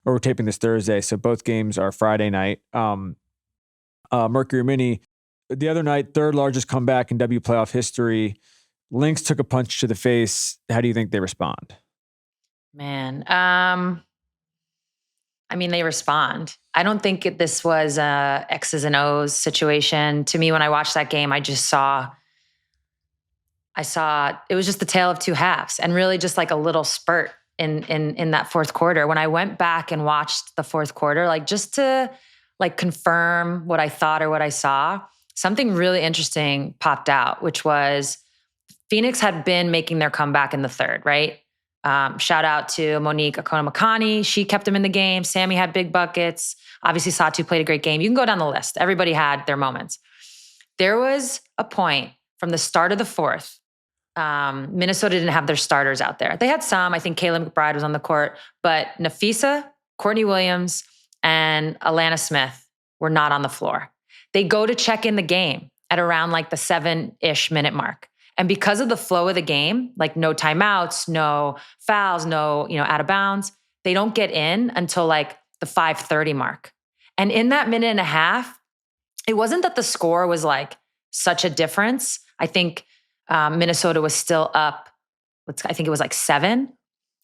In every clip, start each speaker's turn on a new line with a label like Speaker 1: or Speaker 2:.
Speaker 1: or we're taping this Thursday, so both games are Friday night. Mercury Mini, the other night, third largest comeback in W playoff history. Lynx took a punch to the face. How do you think they respond?
Speaker 2: Man, I mean, they respond. I don't think this was a X's and O's situation. To me, when I watched that game, I saw it was just the tale of two halves, and really just like a little spurt in that fourth quarter. When I went back and watched the fourth quarter, like just to like confirm what I thought or what I saw, something really interesting popped out, which was Phoenix had been making their comeback in the third, right? Shout out to Monique Okonomokani. She kept them in the game. Sammy had big buckets. Obviously, Satu played a great game. You can go down the list. Everybody had their moments. There was a point from the start of the fourth. Minnesota didn't have their starters out there. They had some. I think Kayla McBride was on the court, but Nafisa, Courtney Williams, and Alana Smith were not on the floor. They go to check in the game at around like the 7-ish minute mark. And because of the flow of the game, like no timeouts, no fouls, no, out of bounds, they don't get in until like the 5:30 mark. And in that minute and a half, it wasn't that the score was like such a difference. I think Minnesota was still up. I think it was like 7.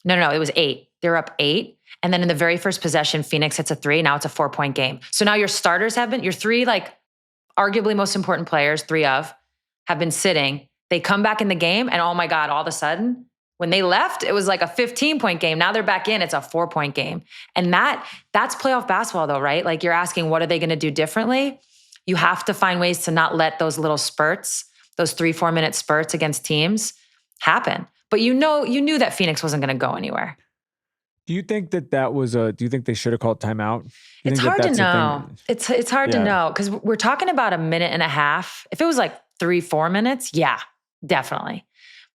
Speaker 2: No, it was 8. They were up 8. And then in the very first possession, Phoenix hits a 3. Now it's a 4-point game. So now your starters your 3 like arguably most important players, 3 have been sitting. They come back in the game, and oh my God, all of a sudden, when they left, it was like a 15-point game. Now they're back in, it's a 4-point game. And that's playoff basketball though, right? Like you're asking, what are they going to do differently? You have to find ways to not let those little spurts, those 3-4 minute spurts against teams happen. But you knew that Phoenix wasn't going to go anywhere.
Speaker 1: Do you think that was do you think they should have called timeout?
Speaker 2: It's hard to know. It's hard to know because we're talking about a minute and a half. If it was like 3-4 minutes, yeah, definitely.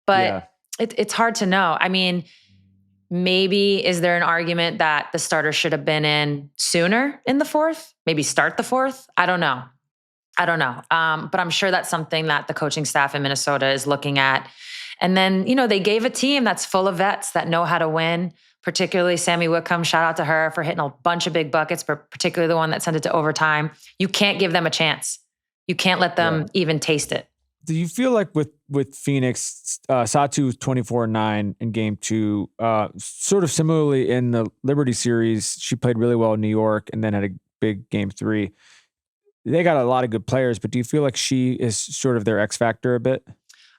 Speaker 2: But it's hard to know. I mean, maybe is there an argument that the starter should have been in sooner in the fourth? Maybe start the fourth? I don't know. But I'm sure that's something that the coaching staff in Minnesota is looking at. And then, they gave a team that's full of vets that know how to win, particularly Sammy Whitcomb. Shout out to her for hitting a bunch of big buckets, but particularly the one that sent it to overtime. You can't give them a chance. You can't let them even taste it.
Speaker 1: Do you feel like with Phoenix, Satu 24-9 in game 2, sort of similarly in the Liberty series, she played really well in New York and then had a big game 3. They got a lot of good players, but do you feel like she is sort of their X factor a bit?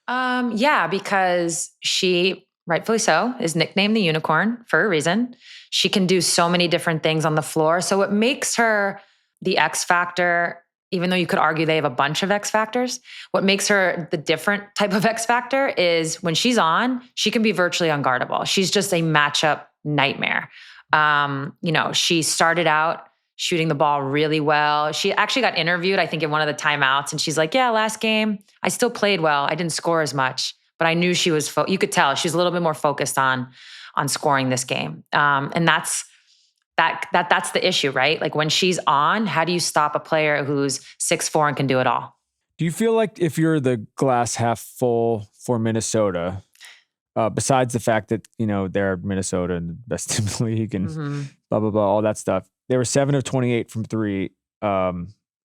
Speaker 2: Yeah, because she, rightfully so, is nicknamed the unicorn for a reason. She can do so many different things on the floor. So what makes her the X factor, even though you could argue they have a bunch of X factors, what makes her the different type of X factor is when she's on, she can be virtually unguardable. She's just a matchup nightmare. She started out shooting the ball really well. She actually got interviewed, I think, in one of the timeouts, and she's like, yeah, last game, I still played well. I didn't score as much, but I knew she was, you could tell she was a little bit more focused on scoring this game. And that's the issue, right? Like when she's on, how do you stop a player who's 6'4" and can do it all?
Speaker 1: Do you feel like if you're the glass half full for Minnesota, besides the fact that, they're Minnesota and the best team in the league and blah, blah, blah, all that stuff, they were 7 of 28 from 3.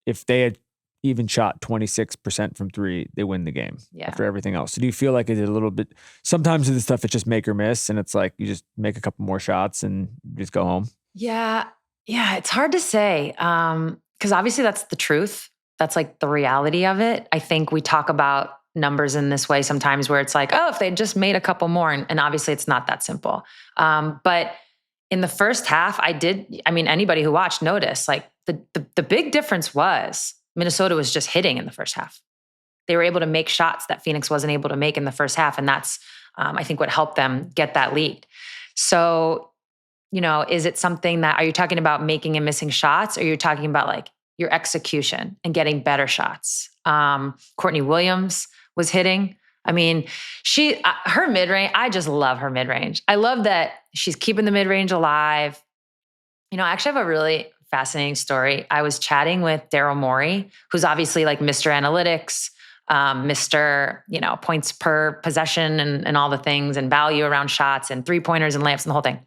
Speaker 1: If they had even shot 26% from 3, they win the game after everything else. So do you feel like it's a little bit, sometimes with this stuff, it's just make or miss, and it's like you just make a couple more shots and just go home?
Speaker 2: Yeah, it's hard to say because obviously that's the truth. That's like the reality of it. I think we talk about numbers in this way sometimes where it's like, oh, if they just made a couple more, and obviously it's not that simple. But in the first half, anybody who watched noticed like the big difference was Minnesota was just hitting in the first half. They were able to make shots that Phoenix wasn't able to make in the first half. And that's, I think, what helped them get that lead. So, is it something that, are you talking about making and missing shots, or you're talking about like your execution and getting better shots? Courtney Williams was hitting. I mean, her mid-range, I just love her mid-range. I love that she's keeping the mid-range alive. I actually have a really fascinating story. I was chatting with Daryl Morey, who's obviously like Mr. Analytics, Mr., points per possession and all the things and value around shots and 3-pointers and layups and the whole thing.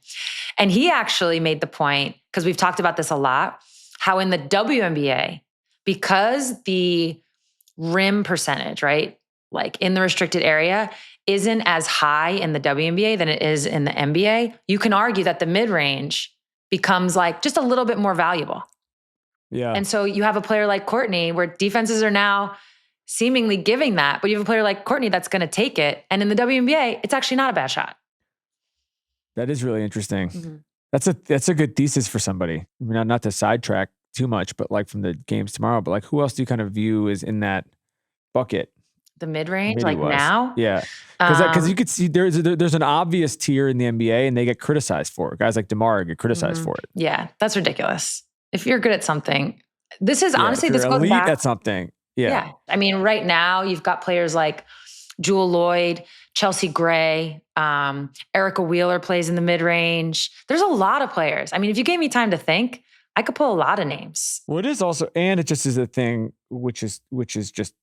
Speaker 2: And he actually made the point, because we've talked about this a lot, how in the WNBA, because the rim percentage, right, like in the restricted area, isn't as high in the WNBA than it is in the NBA, you can argue that the mid-range becomes like just a little bit more valuable.
Speaker 1: Yeah.
Speaker 2: And so you have a player like Courtney where defenses are now seemingly giving that, but you have a player like Courtney that's going to take it. And in the WNBA, it's actually not a bad shot.
Speaker 1: That is really interesting. Mm-hmm. That's a good thesis for somebody. I mean, not to sidetrack too much, but like from the games tomorrow, but like who else do you kind of view is in that bucket?
Speaker 2: The mid-range, like now?
Speaker 1: Yeah. Because you could see there's an obvious tier in the NBA and they get criticized for it. Guys like DeMar get criticized for it.
Speaker 2: Yeah, that's ridiculous. If you're good at something, this is honestly, this goes
Speaker 1: elite
Speaker 2: back
Speaker 1: at something. Yeah.
Speaker 2: I mean, right now you've got players like Jewel Lloyd, Chelsea Gray, Erica Wheeler plays in the mid-range. There's a lot of players. I mean, if you gave me time to think, I could pull a lot of names.
Speaker 1: Well, it is also, and it just is a thing, which is just,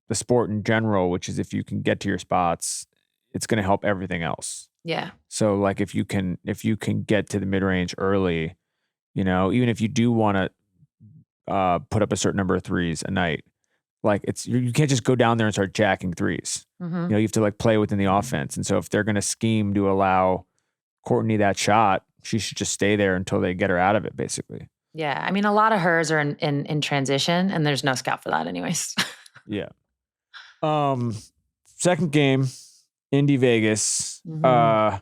Speaker 1: the sport in general, which is if you can get to your spots, it's going to help everything else.
Speaker 2: Yeah.
Speaker 1: So like if you can get to the mid-range early, even if you do want to put up a certain number of threes a night, like you can't just go down there and start jacking threes. Mm-hmm. You have to like play within the offense. And so if they're going to scheme to allow Courtney that shot, she should just stay there until they get her out of it, basically.
Speaker 2: Yeah. I mean, a lot of hers are in transition, and there's no scout for that anyways.
Speaker 1: Yeah. Second game, Indy Vegas. Mm-hmm.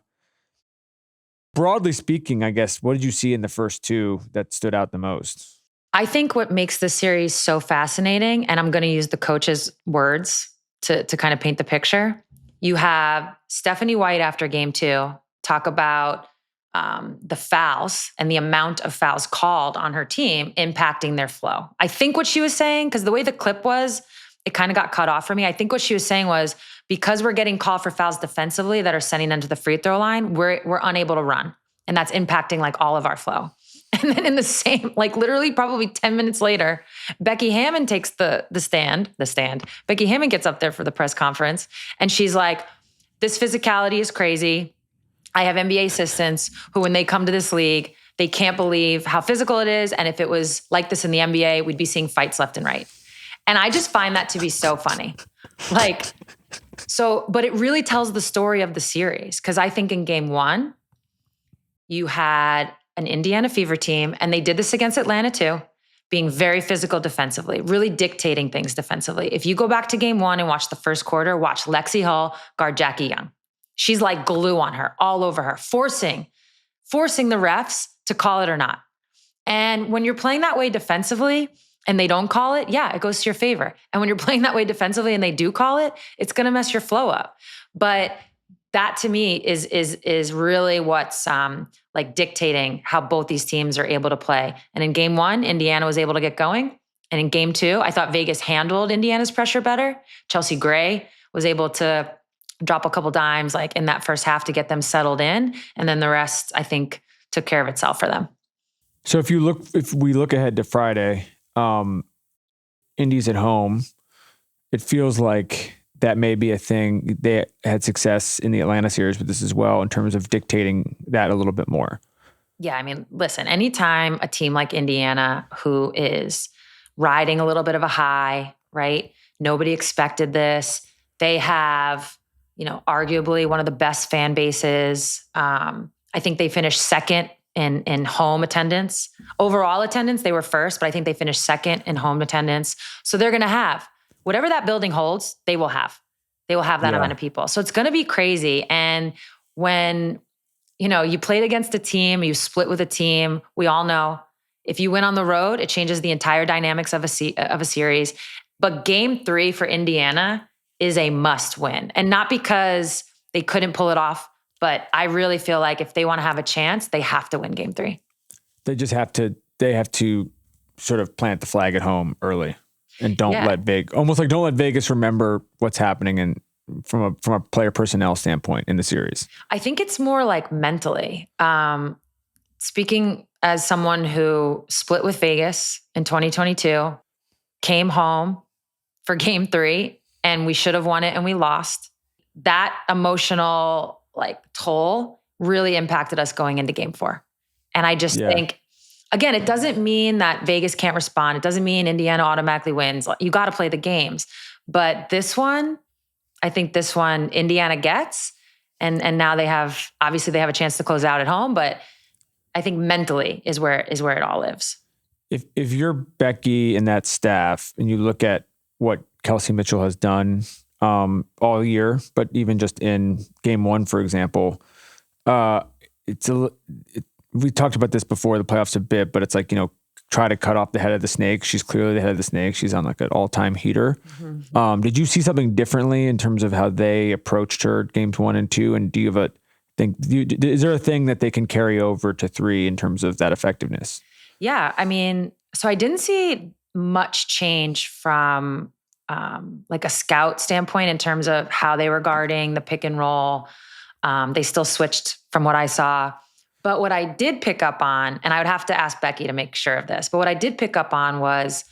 Speaker 1: Broadly speaking, I guess, what did you see in the first two that stood out the most?
Speaker 2: I think what makes this series so fascinating, and I'm going to use the coach's words to kind of paint the picture. You have Stephanie White after game 2 talk about the fouls and the amount of fouls called on her team impacting their flow. I think what she was saying, because the way the clip was, it kind of got cut off for me. I think what she was saying was, because we're getting called for fouls defensively that are sending them to the free throw line, we're unable to run. And that's impacting like all of our flow. And then in the same, like literally probably 10 minutes later, Becky Hammon takes the stand. Becky Hammon gets up there for the press conference and she's like, this physicality is crazy. I have NBA assistants who, when they come to this league, they can't believe how physical it is. And if it was like this in the NBA, we'd be seeing fights left and right. And I just find that to be so funny. But it really tells the story of the series. Because I think in game 1, you had an Indiana Fever team, and they did this against Atlanta too, being very physical defensively, really dictating things defensively. If you go back to game 1 and watch the first quarter, watch Lexi Hull guard Jackie Young. She's like glue on her, all over her, forcing the refs to call it or not. And when you're playing that way defensively and they don't call it, yeah, it goes to your favor. And when you're playing that way defensively and they do call it, it's going to mess your flow up. But that to me is really what's like dictating how both these teams are able to play. And in game 1, Indiana was able to get going. And in game 2, I thought Vegas handled Indiana's pressure better. Chelsea Gray was able to drop a couple dimes like in that first half to get them settled in. And then the rest, I think, took care of itself for them.
Speaker 1: So if we look ahead to Friday, Indy's at home, it feels like that may be a thing. They had success in the Atlanta series with this as well in terms of dictating that a little bit more.
Speaker 2: Yeah, I mean, listen, anytime a team like Indiana, who is riding a little bit of a high, right? Nobody expected this. They have, arguably one of the best fan bases. I think they finished second in home attendance. Overall attendance, they were first, but I think they finished second in home attendance. So they're going to have whatever that building holds, they will have. They will have that amount of people. So it's going to be crazy. And when, you played against a team, you split with a team, we all know if you win on the road, it changes the entire dynamics of a series. But game 3 for Indiana is a must win. And not because they couldn't pull it off, but I really feel like if they want to have a chance, they have to win game 3.
Speaker 1: They just have to sort of plant the flag at home early. And don't let Vegas remember what's happening and from a player personnel standpoint in the series.
Speaker 2: I think it's more like mentally. Speaking as someone who split with Vegas in 2022, came home, for game 3 and we should have won it and we lost. That emotional toll really impacted us going into game 4. And I just think, again, it doesn't mean that Vegas can't respond. It doesn't mean Indiana automatically wins. You got to play the games. But this one, I think this one Indiana gets. And now they have a chance to close out at home. But I think mentally is where it all lives.
Speaker 1: If you're Becky and that staff and you look at what Kelsey Mitchell has done all year, but even just in game 1, for example, we talked about this before the playoffs a bit, but it's try to cut off the head of the snake. She's clearly the head of the snake. She's on an all-time heater. Mm-hmm. Did you see something differently in terms of how they approached her games 1 and 2? And do you have is there a thing that they can carry over to 3 in terms of that effectiveness?
Speaker 2: Yeah. I mean, so I didn't see much change from a scout standpoint in terms of how they were guarding the pick and roll. They still switched from what I saw. But what I did pick up on, and I would have to ask Becky to make sure of this, but what I did pick up on was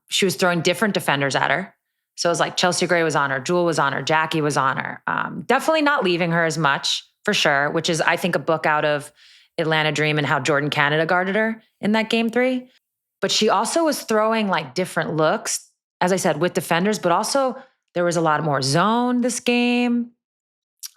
Speaker 2: she was throwing different defenders at her. So it was Chelsea Gray was on her, Jewel was on her, Jackie was on her. Definitely not leaving her as much, for sure, which is, I think, a book out of Atlanta Dream and how Jordan Canada guarded her in that game 3. But she also was throwing different looks, as I said, with defenders, but also there was a lot more zone this game.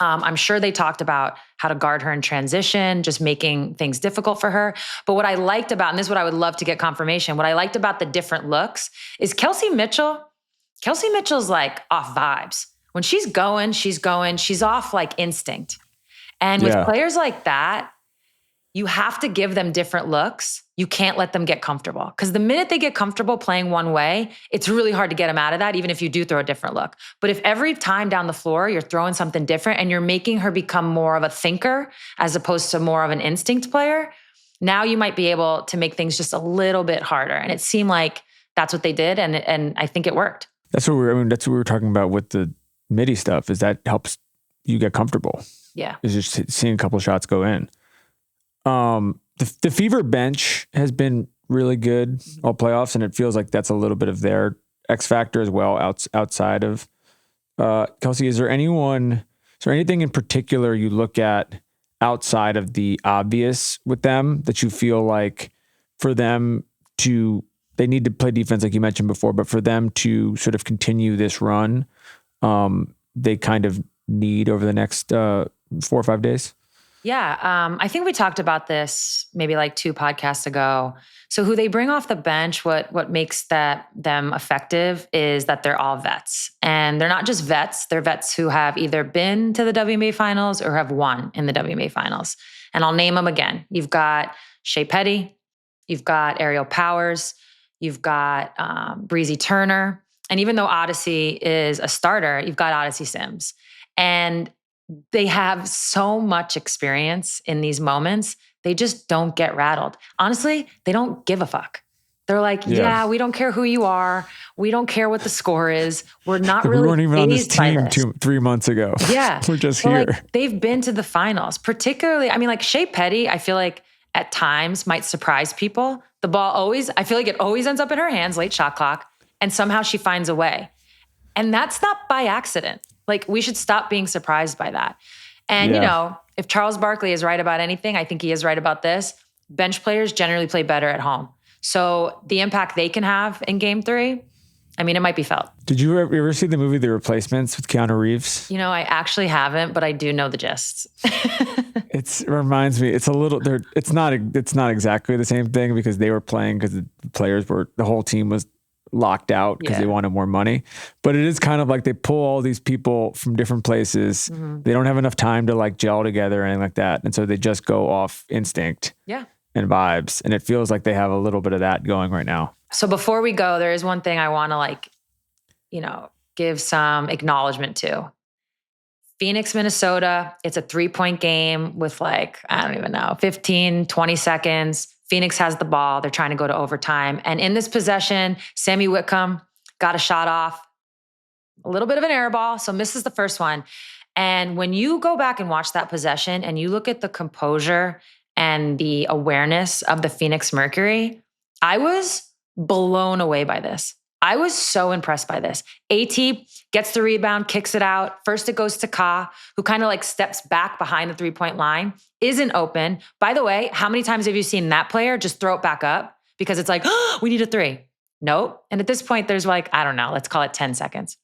Speaker 2: I'm sure they talked about how to guard her in transition, just making things difficult for her. But what I liked about, and this is what I would love to get confirmation, what I liked about the different looks is Kelsey Mitchell's off vibes. When she's going, she's off instinct. And with players like that, you have to give them different looks. You can't let them get comfortable. Because the minute they get comfortable playing one way, it's really hard to get them out of that, even if you do throw a different look. But if every time down the floor you're throwing something different and you're making her become more of a thinker as opposed to more of an instinct player, now you might be able to make things just a little bit harder. And it seemed like that's what they did. And I think it worked. That's what we
Speaker 1: were talking about with the midi stuff, is that helps you get comfortable.
Speaker 2: Yeah.
Speaker 1: Is just seeing a couple of shots go in. The Fever bench has been really good all playoffs, and it feels like that's a little bit of their X factor as well outside of Kelsey. Is there anything in particular you look at outside of the obvious with them that you feel like for them they need to play defense like you mentioned before, but for them to sort of continue this run, they kind of need over the next 4 or 5 days?
Speaker 2: Yeah. I think we talked about this maybe 2 podcasts ago. So who they bring off the bench, what makes them effective is that they're all vets. And they're not just vets, they're vets who have either been to the WNBA Finals or have won in the WNBA Finals. And I'll name them again. You've got Shea Petty, you've got Ariel Powers, you've got Breezy Turner. And even though Odyssey is a starter, you've got Odyssey Sims. And they have so much experience in these moments. They just don't get rattled. Honestly, they don't give a fuck. They're yeah, we don't care who you are. We don't care what the score is. We're not really.
Speaker 1: We weren't even on this team 3 months ago.
Speaker 2: Yeah.
Speaker 1: We're just here.
Speaker 2: They've been to the finals, particularly, Shea Petty, I feel like at times might surprise people. The ball I feel like it always ends up in her hands, late shot clock, and somehow she finds a way. And that's not by accident. We should stop being surprised by that. And, if Charles Barkley is right about anything, I think he is right about this. Bench players generally play better at home. So the impact they can have in game 3, it might be felt.
Speaker 1: Did you ever see the movie The Replacements with Keanu Reeves?
Speaker 2: I actually haven't, but I do know the gist.
Speaker 1: It reminds me, it's a little, it's not exactly the same thing because they were playing because the whole team was locked out because they wanted more money. But it is kind of they pull all these people from different places. Mm-hmm. They don't have enough time to gel together or anything like that. And so they just go off instinct and vibes. And it feels like they have a little bit of that going right now.
Speaker 2: So before we go, there is one thing I want to give some acknowledgement to. Phoenix, Minnesota, it's a 3-point game with I don't even know, 15, 20 seconds. Phoenix has the ball. They're trying to go to overtime. And in this possession, Sammy Whitcomb got a shot off, a little bit of an air ball, so misses the first one. And when you go back and watch that possession and you look at the composure and the awareness of the Phoenix Mercury, I was blown away by this. I was so impressed by this. AT gets the rebound, kicks it out. First it goes to Ka, who kind of like steps back behind the 3-point line, isn't open. By the way, how many times have you seen that player just throw it back up? Because it's like, oh, we need a 3. Nope. And at this point, there's like, I don't know, let's call it 10 seconds.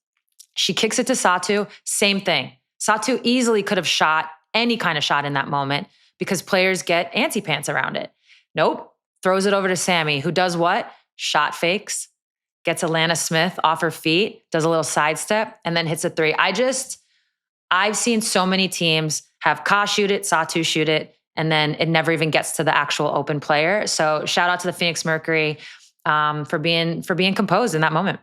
Speaker 2: She kicks it to Satu, same thing. Satu easily could have shot any kind of shot in that moment because players get anti-pants around it. Nope. Throws it over to Sammy, who does what? Shot fakes, gets Alana Smith off her feet, does a little sidestep, and then hits a 3. I've seen so many teams have Ka shoot it, Satu shoot it, and then it never even gets to the actual open player. So shout out to the Phoenix Mercury for being composed in that moment.